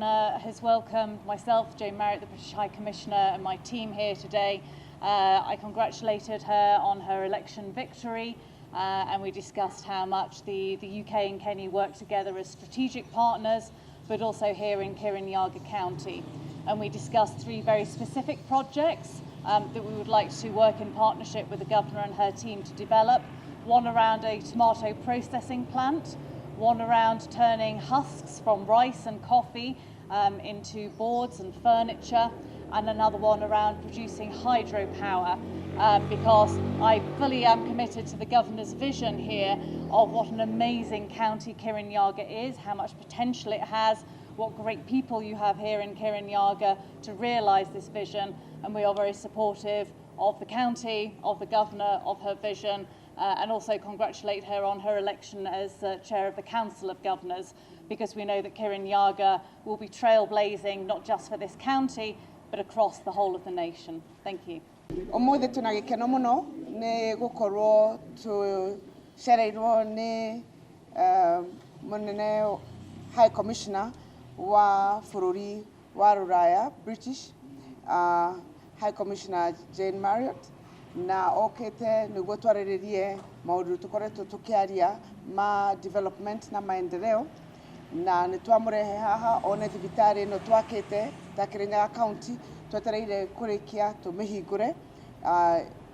Governor has welcomed myself, Jane Marriott, the British High Commissioner, and my team here today. I congratulated her on her election victory, and we discussed how much the UK and Kenya work together as strategic partners, but also here in Kirinyaga County. And we discussed 3 very specific projects that we would like to work in partnership with the Governor and her team to develop. One around a tomato processing plant, one around turning husks from rice and coffee into boards and furniture, and another one around producing hydropower, because I fully am committed to the Governor's vision here of what an amazing county Kirinyaga is, how much potential it has, what great people you have here in Kirinyaga to realise this vision, and we are very supportive of the county, of the Governor, of her vision, and also congratulate her on her election as Chair of the Council of Governors, because we know that Kirinyaga will be trailblazing not just for this county, but across the whole of the nation. Thank you. Umuthi tunagikeno muno ni gukorwo tucereirwo ni munene High Commissioner wa bururi wa Ruraya British High Commissioner Jane Marriott na okete niguo twariririe maundu tukoretwo tukiaria ma development na maendeleo na nitwamurehe haha one thibitari no twakite ta Kirinyaga County twetereire kurikia tumihingure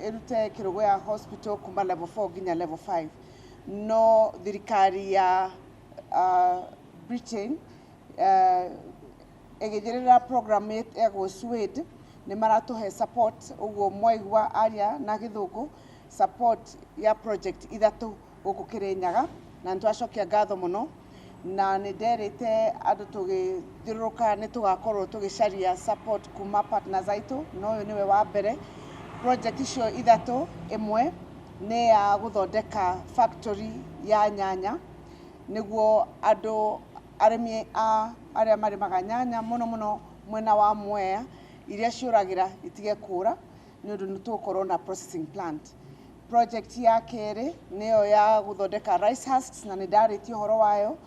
irute kirugo ya hospital kuma level 4 ginya level 5 no thirikari ya Britain egejerera program ego Swede ni maratuhe support uguo mwaigwa aria na githuku support ya project ithatu guku Kirinyaga na ntwacokia ngatho muno na ni nderite andu tugithiruruka ni tugakorwo tugicaria support kuma partners aitu no uyu niwe wa mbere project icio ithatu imwe ni ya guthondeka factory ya nyanya niguo andu arimi aria marimaga nyanya muno mwena wa Mwea iria ciuragira itige kura ni undu nitukorwo na processing plant. Project ya keri niyo ya guthondeka rice husks na nidarĩtie horo wayo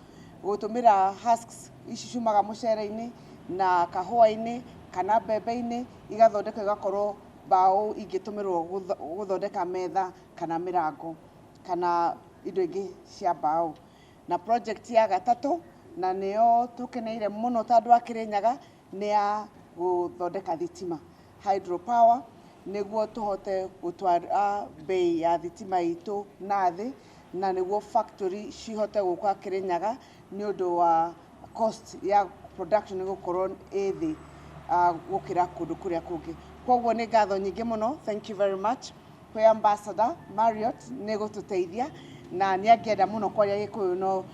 gutumira husks ici ciumaga mucere-ini na kahua-ini kana mbembe-ini igathondeka igakorwo bao ingitumirwo guthondeka metha kana mirango kana indo ingi cia bao. Na project ya gatatu na niyo tukeneire muno tondu wa Kirinyaga ni ya guthondeka thitima hydropower niguo tuhote gutwara bei ya thitima itu nathi na niguo factory cihote guka Kirinyaga ni undu wa cost ya production gukorwo ithi gukira kundu kuria kungi. Koguo ni ngatho nyingi muno. Thank you very much kwi Ambassador Marriott ni gututeithia na ni angienda muno kwaria Gikuyu no